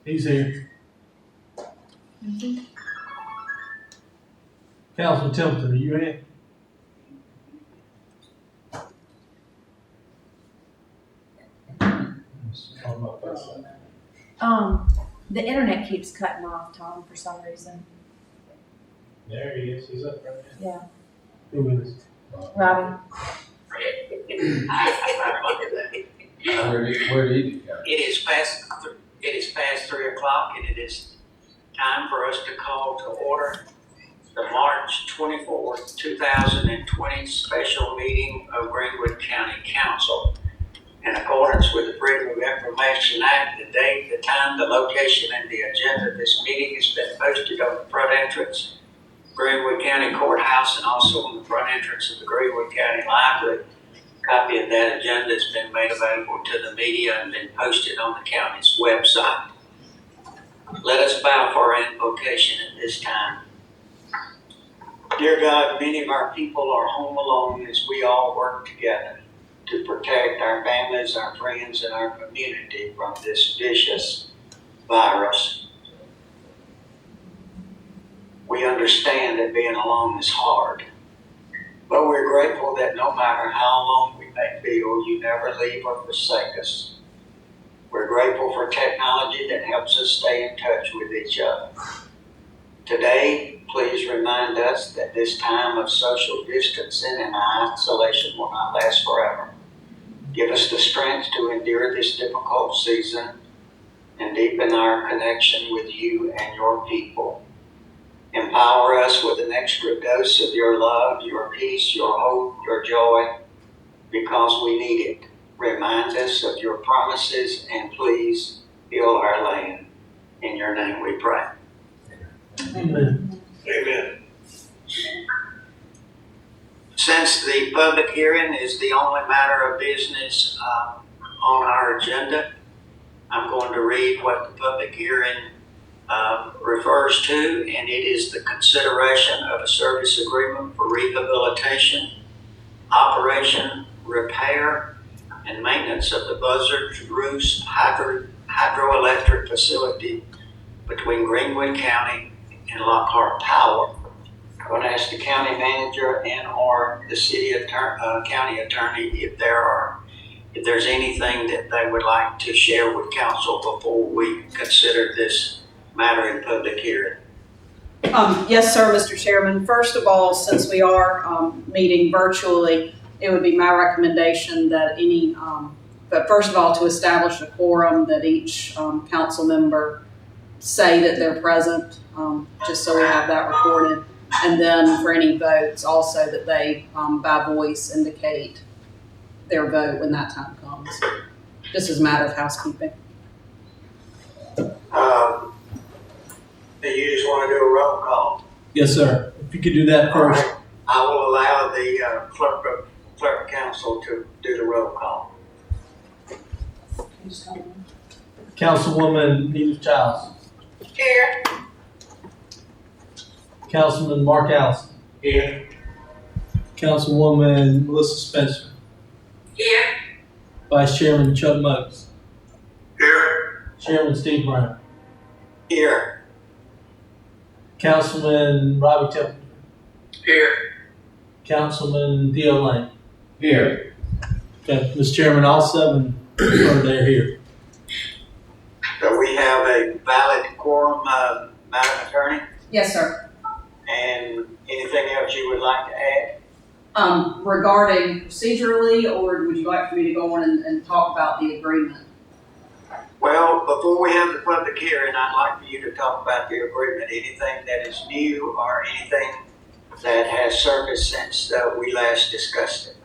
He's here. Councilman Templeton, are you in? The internet keeps cutting off, Tom, for some reason. There he is. He's up right now. Yeah. Who is? Robbie? Where did he go? It is past 3 o'clock, and it is time for us to call to order the March 24th, 2020 special meeting of Greenwood County Council. In accordance with the Freedom of Information Act, the date, the time, the location, and the agenda of this meeting has been posted on the front entrance, Greenwood County Courthouse, and also on the front entrance of the Greenwood County Library. A copy of that agenda has been made available to the media and been posted on the county's website. Let us bow for our invocation at this time. Dear God, many of our people are home alone as we all work together to protect our families, our friends, and our community from this vicious virus. We understand that being alone is hard, but we're grateful that no matter how alone we may feel, you never leave or forsake us. We're grateful for technology that helps us stay in touch with each other. Today, please remind us that this time of social distancing and isolation will not last forever. Give us the strength to endure this difficult season and deepen our connection with you and your people. Empower us with an extra dose of your love, your peace, your hope, your joy, because we need it. Remind us of your promises and please heal our land. In your name we pray. Amen. Amen. Since the public hearing is the only matter of business on our agenda, I'm going to read what the public hearing refers to, and it is the consideration of a service agreement for rehabilitation, operation, repair, and maintenance of the Buzzards Roost hydroelectric facility between Greenwood County and Lockhart Power. I'm going to ask the county manager and or the county attorney if there's anything that they would like to share with council before we consider this matter in public hearing. Yes, sir, Mr. Chairman. First of all, since we are meeting virtually, it would be my recommendation that but first of all, to establish a quorum, that each council member say that they're present, just so we have that recorded. And then for any votes, also that they, by voice, indicate their vote when that time comes. Just as a matter of housekeeping. Do you just want to do a roll call? Yes, sir. If you could do that first. All right. I will allow the clerk of council to do the roll call. Councilwoman Edith Childs. Here. Councilman Mark Allison. Here. Councilwoman Melissa Spencer. Here. Vice Chairman Chuck Mokes. Here. Chairman Steve Brown. Here. Councilman Robbie Templeton. Here. Councilman Dio Lane. Here. Okay, Mr. Chairman, all seven are there here. So we have a valid quorum, Madam Attorney, Yes, sir. and anything else you would like to add? Regarding procedurally, or would you like for me to go on and talk about the agreement? Well, before we have the public hearing, I'd like for you to talk about the agreement, anything that is new or anything that has surfaced since we last discussed it.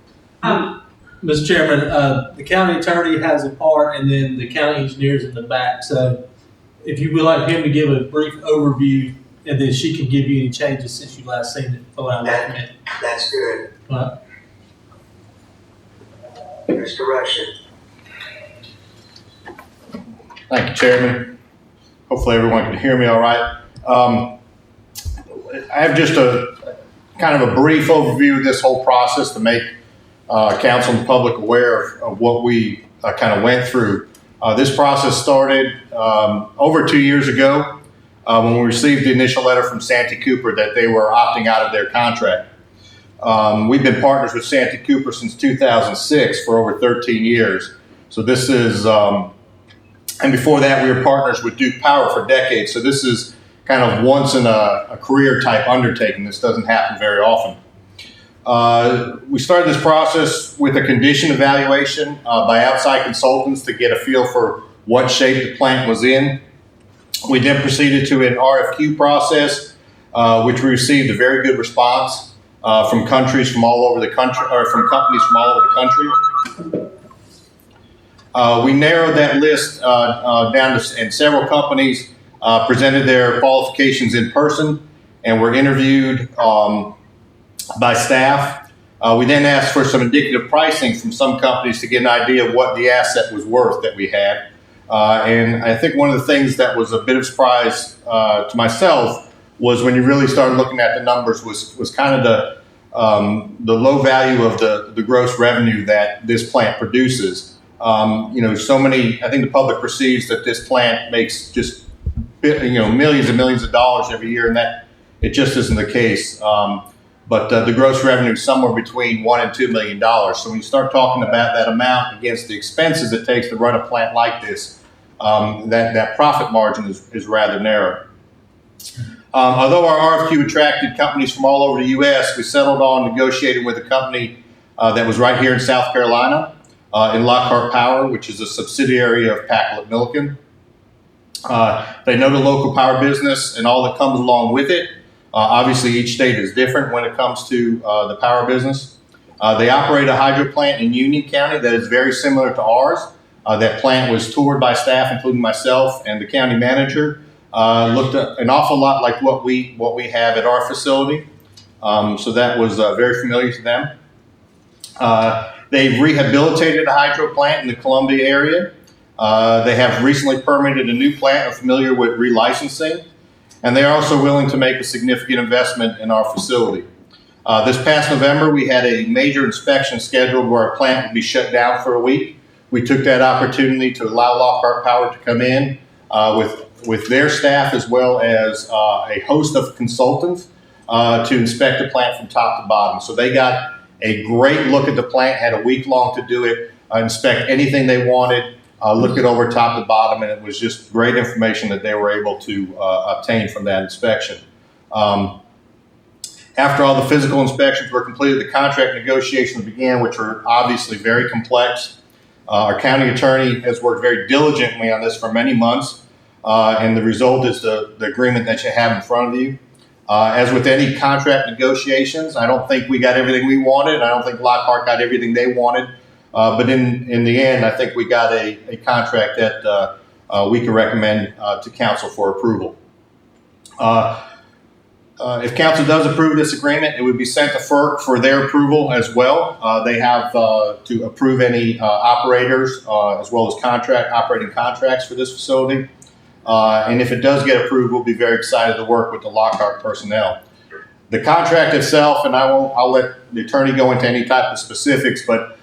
Mr. Chairman, the county attorney has a part and then the county engineer's in the back. So if you would like him to give a brief overview and then she can give you any changes since you last seen it, I recommend. That's good. Right. Mr. Russian. Thank you, Chairman. Hopefully everyone can hear me all right. I have just a kind of a brief overview of this whole process to make council and the public aware of what we kind of went through. This process started over 2 years ago when we received the initial letter from Santee Cooper that they were opting out of their contract. We've been partners with Santee Cooper since 2006 for over 13 years. So this is, and before that we were partners with Duke Power for decades. So this is kind of once in a career type undertaking. This doesn't happen very often. We started this process with a condition evaluation by outside consultants to get a feel for what shape the plant was in. We then proceeded to an RFQ process, which we received a very good response from countries from all over the country, or from companies from all over the country. We narrowed that list down to, and several companies presented their qualifications in person and were interviewed by staff. We then asked for some indicative pricing from some companies to get an idea of what the asset was worth that we had. And I think one of the things that was a bit of a surprise to myself was when you really started looking at the numbers was kind of the low value of the gross revenue that this plant produces. So many, I think the public perceives that this plant makes just millions and millions of dollars every year, and that it just isn't the case. But the gross revenue is somewhere between $1 and $2 million. So when you start talking about that amount against the expenses it takes to run a plant like this, that profit margin is rather narrow. Although our RFQ attracted companies from all over the U.S., we settled on negotiating with a company that was right here in South Carolina, in Lockhart Power, which is a subsidiary of Packlet-Milliken. They know the local power business and all that comes along with it. Obviously, each state is different when it comes to the power business. They operate a hydro plant in Union County that is very similar to ours. That plant was toured by staff, including myself and the county manager. Looked an awful lot like what we have at our facility. So that was very familiar to them. They've rehabilitated a hydro plant in the Columbia area. They have recently permitted a new plant, are familiar with relicensing. And they are also willing to make a significant investment in our facility. This past November, we had a major inspection scheduled where our plant would be shut down for a week. We took that opportunity to allow Lockhart Power to come in with their staff as well as a host of consultants to inspect the plant from top to bottom. So they got a great look at the plant, had a week long to do it, inspect anything they wanted, look it over top to bottom, and it was just great information that they were able to obtain from that inspection. After all the physical inspections were completed, the contract negotiations began, which were obviously very complex. Our county attorney has worked very diligently on this for many months, and the result is the agreement that you have in front of you. As with any contract negotiations, I don't think we got everything we wanted. I don't think Lockhart got everything they wanted. But in the end, I think we got a contract that we can recommend to council for approval. If council does approve this agreement, it would be sent to FERC for their approval as well. They have to approve any operators as well as operating contracts for this facility. And if it does get approved, we'll be very excited to work with the Lockhart personnel. The contract itself, and I'll let the attorney go into any type of specifics, but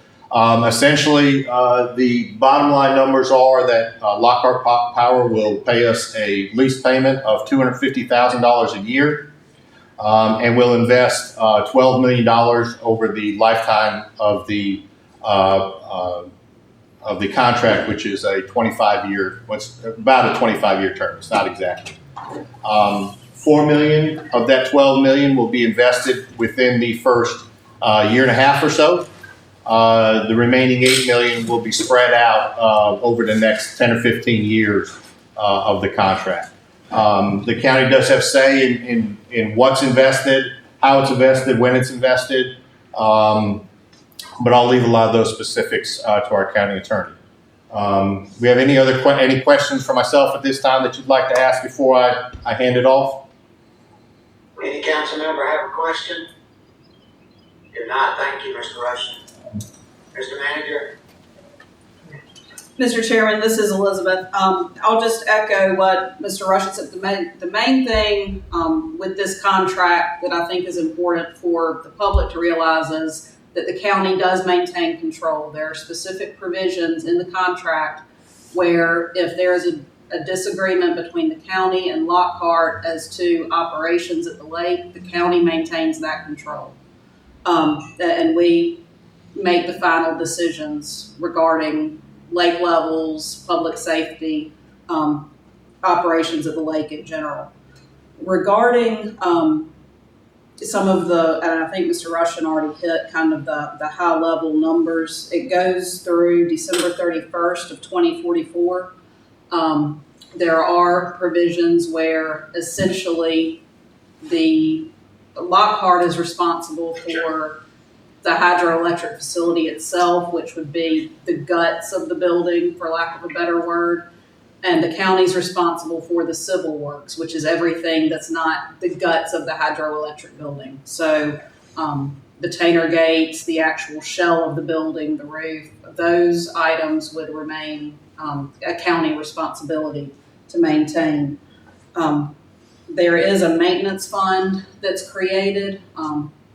essentially, the bottom line numbers are that Lockhart Power will pay us a lease payment of $250,000 a year, and will invest $12 million over the lifetime of the contract, which is a 25-year, about a 25-year term. It's not exactly. $4 million of that $12 million will be invested within the first year and a half or so. The remaining $8 million will be spread out over the next 10 or 15 years of the contract. The county does have say in what's invested, how it's invested, when it's invested, but I'll leave a lot of those specifics to our county attorney. We have any questions for myself at this time that you'd like to ask before I hand it off? Any council member have a question? If not, thank you, Mr. Rushing. Mr. Manager? Mr. Chairman, this is Elizabeth. I'll just echo what Mr. Rushing said. The main thing with this contract that I think is important for the public to realize is that the county does maintain control. There are specific provisions in the contract where if there is a disagreement between the county and Lockhart as to operations at the lake, the county maintains that control. And we make the final decisions regarding lake levels, public safety, operations at the lake in general. Regarding some of the, and I think Mr. Russian already hit kind of the high level numbers. It goes through December 31st of 2044. There are provisions where essentially the Lockhart is responsible for the hydroelectric facility itself, which would be the guts of the building, for lack of a better word. And the county's responsible for the civil works, which is everything that's not the guts of the hydroelectric building. So the Tainer gates, the actual shell of the building, the roof, those items would remain a county responsibility to maintain. There is a maintenance fund that's created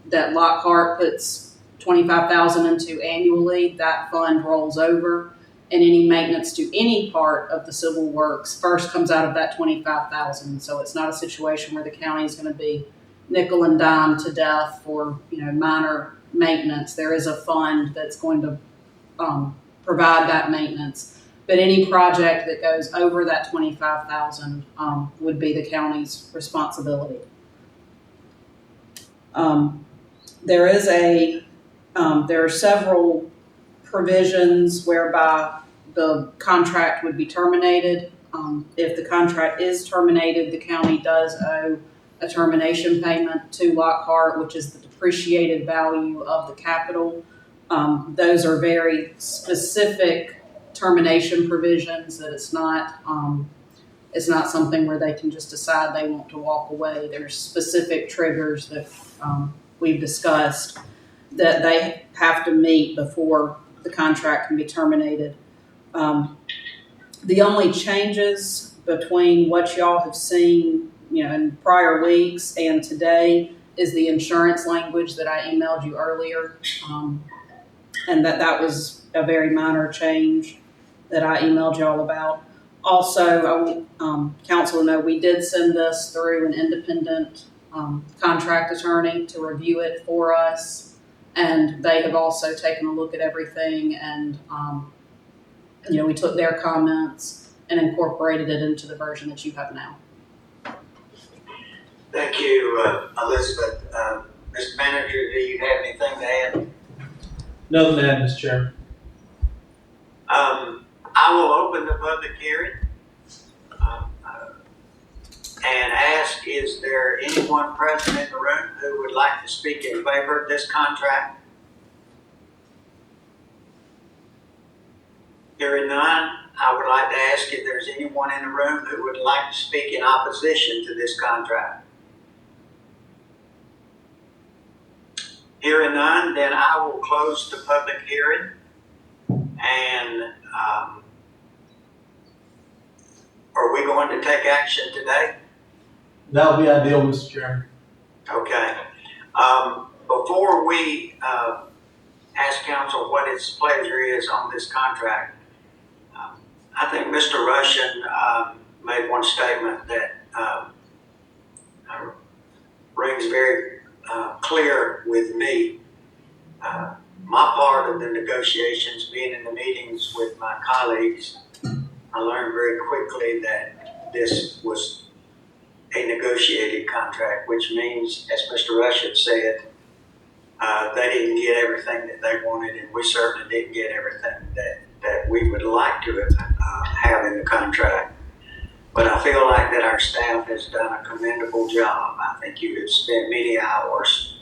that Lockhart puts $25,000 into annually. That fund rolls over, and any maintenance to any part of the civil works first comes out of that $25,000. So it's not a situation where the county is going to be nickel and dime to death for minor maintenance. There is a fund that's going to provide that maintenance. But any project that goes over that $25,000 would be the county's responsibility. There are several provisions whereby the contract would be terminated. If the contract is terminated, the county does owe a termination payment to Lockhart, which is the depreciated value of the capital. Those are very specific termination provisions that it's not something where they can just decide they want to walk away. There's specific triggers that we've discussed that they have to meet before the contract can be terminated. The only changes between what y'all have seen, in prior weeks and today is the insurance language that I emailed you earlier. And that was a very minor change that I emailed y'all about. Also, I want council to know we did send this through an independent contract attorney to review it for us. And they have also taken a look at everything, and we took their comments and incorporated it into the version that you have now. Thank you, Elizabeth. Mr. Manager, do you have anything to add? Nothing to add, Mr. Chairman. I will open the public hearing and ask, is there anyone present in the room who would like to speak in favor of this contract? Hearing none, I would like to ask if there's anyone in the room who would like to speak in opposition to this contract. Hearing none, then I will close the public hearing. And are we going to take action today? That would be ideal, Mr. Chairman. Okay. Before we ask council what its pleasure is on this contract, I think Mr. Russian made one statement that rings very clear with me. My part of the negotiations, being in the meetings with my colleagues, I learned very quickly that this was a negotiated contract, which means, as Mr. Russian said, they didn't get everything that they wanted, and we certainly didn't get everything that we would like to have in the contract. But I feel like that our staff has done a commendable job. I think you have spent many hours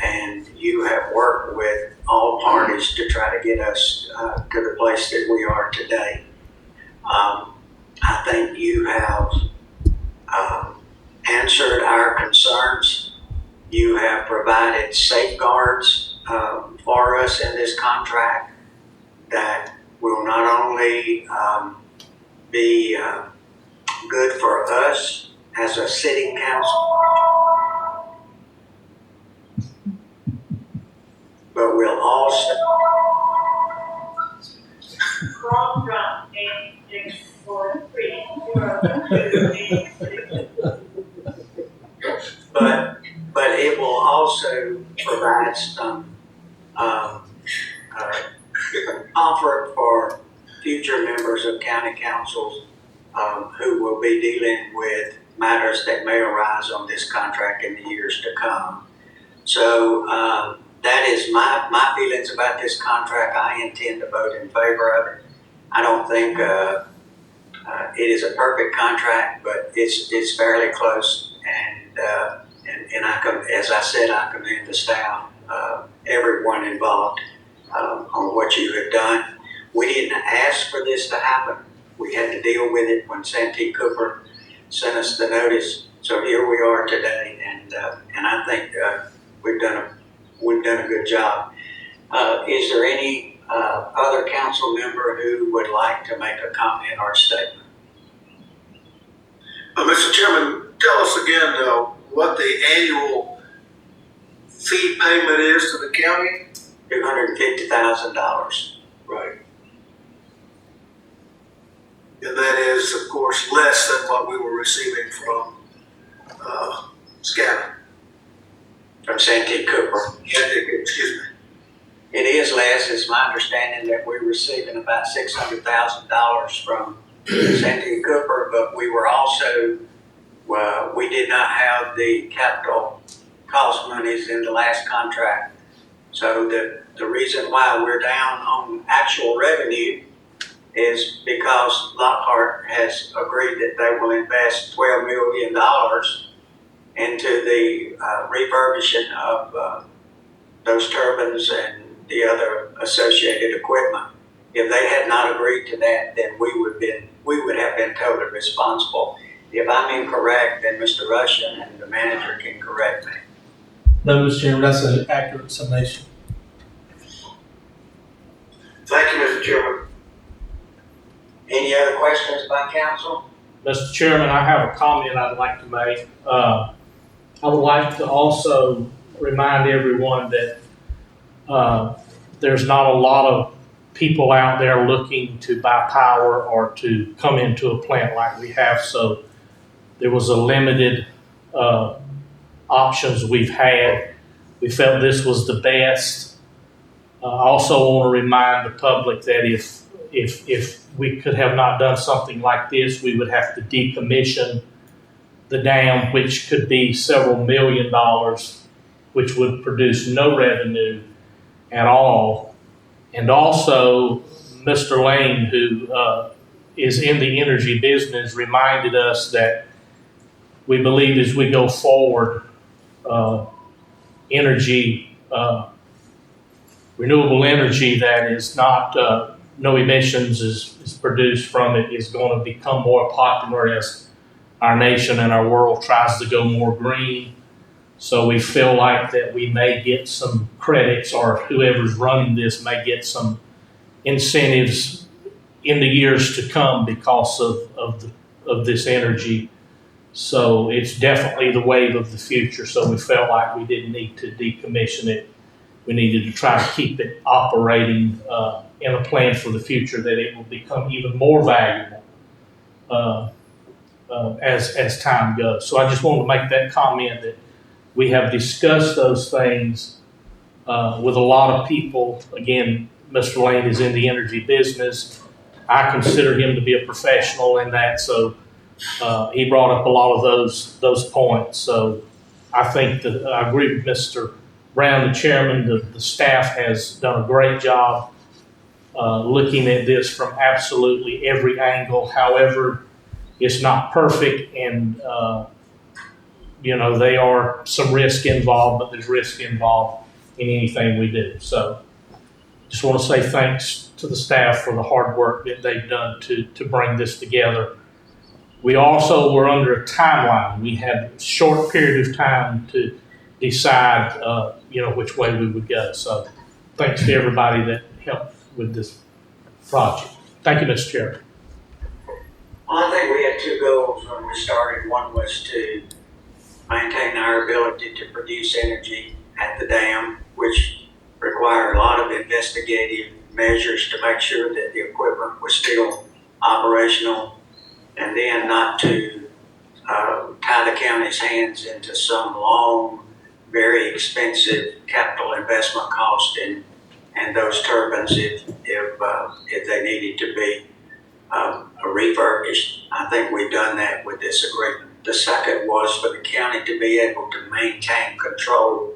and you have worked with all parties to try to get us to the place that we are today. I think you have answered our concerns. You have provided safeguards for us in this contract that will not only be good for us as a sitting council, but will also Wrong from 8643. But it will also provide some, comfort for future members of county councils, who will be dealing with matters that may arise on this contract in the years to come. So, that is my feelings about this contract. I intend to vote in favor of it. I don't think, it is a perfect contract, but it's fairly close, and as I said, I commend the staff, everyone involved, on what you have done. We didn't ask for this to happen. We had to deal with it when Santee Cooper sent us the notice. So here we are today, and I think we've done a good job. Is there any other council member who would like to make a comment or statement? Mr. Chairman, tell us again what the annual fee payment is to the county? $250,000. Right. And that is, of course, less than what we were receiving from SCADA. From Santee Cooper. Excuse me. It is less. It's my understanding that we're receiving about $600,000 from Santee Cooper, but we were also, we did not have the capital cost monies in the last contract. So the reason why we're down on actual revenue is because Lockhart has agreed that they will invest $12 million into the refurbishing of those turbines and the other associated equipment. If they had not agreed to that, then we would have been totally responsible. If I'm incorrect, then Mr. Russian and the manager can correct me. No, Mr. Chairman, that's an accurate summation. Thank you, Mr. Chairman. Any other questions by council? Mr. Chairman, I have a comment I'd like to make. I would like to also remind everyone that there's not a lot of people out there looking to buy power or to come into a plant like we have. So there was a limited options we've had. We felt this was the best. I also want to remind the public that if we could have not done something like this, we would have to decommission the dam, which could be several $1 million, which would produce no revenue at all. And also, Mr. Lane, who is in the energy business, reminded us that we believe as we go forward, renewable energy that is not, no emissions is produced from it is going to become more popular as our nation and our world tries to go more green. So we feel like that we may get some credits, or whoever's running this may get some incentives in the years to come because of this energy. So it's definitely the wave of the future. So we felt like we didn't need to decommission it. We needed to try to keep it operating in a plan for the future that it will become even more valuable as time goes. So I just wanted to make that comment that we have discussed those things with a lot of people. Again, Mr. Lane is in the energy business. I consider him to be a professional in that, so he brought up a lot of those points. So I think that I agree with Mr. Brown, the chairman. The staff has done a great job looking at this from absolutely every angle. However, it's not perfect, and there are some risk involved, but there's risk involved in anything we do. So just want to say thanks to the staff for the hard work that they've done to bring this together. We also were under a timeline. We had a short period of time to decide, which way we would go. So thanks to everybody that helped with this project. Thank you, Mr. Chairman. Well, I think we had two goals when we started. One was to maintain our ability to produce energy at the dam, which required a lot of investigative measures to make sure that the equipment was still operational, and then not to tie the county's hands into some long, very expensive capital investment cost in those turbines if they needed to be refurbished. I think we've done that with this agreement. The second was for the county to be able to maintain control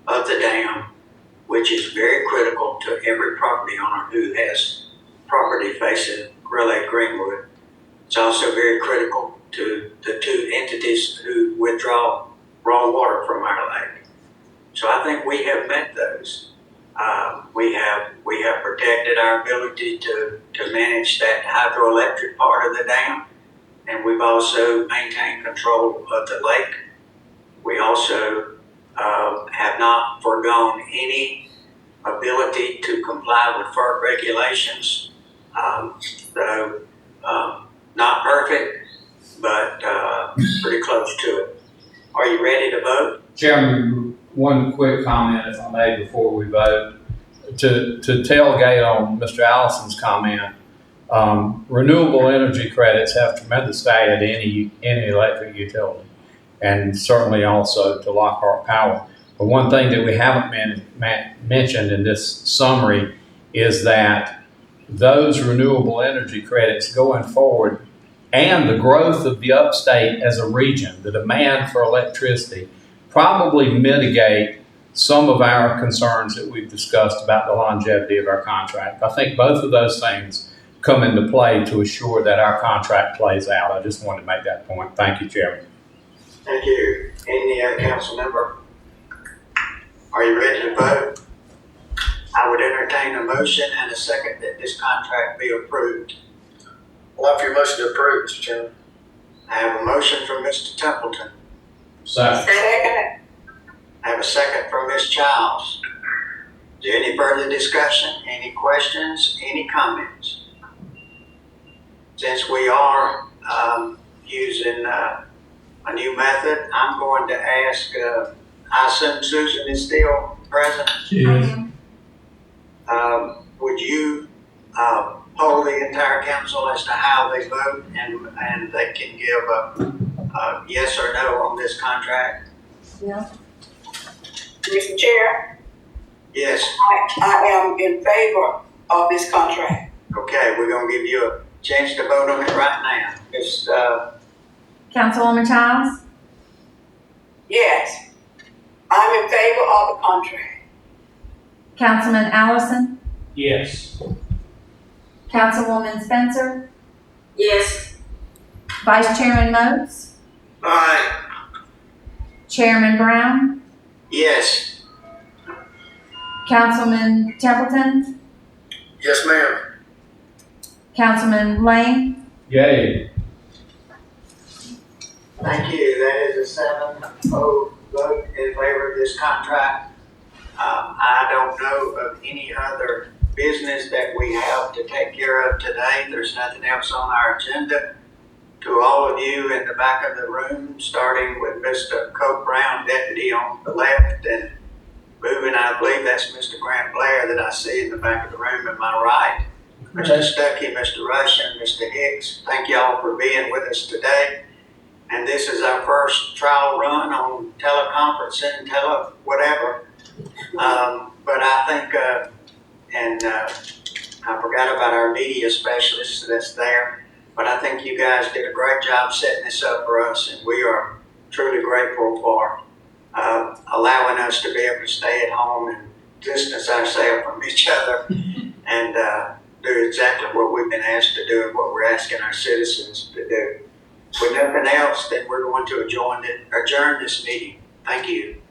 of the dam, which is very critical to every property owner who has property facing Relay Greenwood. It's also very critical to the two entities who withdraw raw water from our lake. So I think we have met those. We have protected our ability to manage that hydroelectric part of the dam, and we've also maintained control of the lake. We also have not forgone any ability to comply with FERC regulations. Not perfect, but pretty close to it. Are you ready to vote? Chairman, one quick comment, if I may, before we vote. To tailgate on Mr. Allison's comment, renewable energy credits have tremendous value to any electric utility, and certainly also to Lockhart Power. But one thing that we haven't mentioned in this summary is that those renewable energy credits going forward and the growth of the upstate as a region, the demand for electricity, probably mitigate some of our concerns that we've discussed about the longevity of our contract. I think both of those things come into play to assure that our contract plays out. I just wanted to make that point. Thank you, Chairman. Thank you. Any other council member? Are you ready to vote? I would entertain a motion and a second that this contract be approved. I'll offer your motion to approve, Mr. Chairman. I have a motion from Mr. Templeton. Second. I have a second from Ms. Childs. Is there any further discussion, any questions, any comments? Since we are using a new method, I'm going to ask, I assume Susan is still present. Would you poll the entire council as to how they vote, and they can give a yes or no on this contract? Yeah. Mr. Chair, Yes. I am in favor of this contract. Okay, we're gonna give you a chance to vote on it right now. Ms. Councilwoman Childs? Yes, I'm in favor of the contract. Councilman Allison? Yes. Councilwoman Spencer? Yes. Vice Chairman Moats? Aye. Chairman Brown? Yes. Councilman Templeton? Yes, ma'am. Councilman Lane? Yay. Thank you. That is a 7-0 vote in favor of this contract. I don't know of any other business that we have to take care of today. There's nothing else on our agenda. To all of you in the back of the room, starting with Mr. Coke Brown, deputy on the left, and moving, I believe that's Mr. Grant Blair that I see in the back of the room in my right. Mr. Stuckey, Mr. Russian, Mr. Hicks, thank y'all for being with us today. And this is our first trial run on teleconferencing, whatever. But I think, I forgot about our media specialist that's there, but I think you guys did a great job setting this up for us, and we are truly grateful for allowing us to be able to stay at home and distance ourselves from each other and do exactly what we've been asked to do and what we're asking our citizens to do. With nothing else, then we're going to adjourn this meeting. Thank you.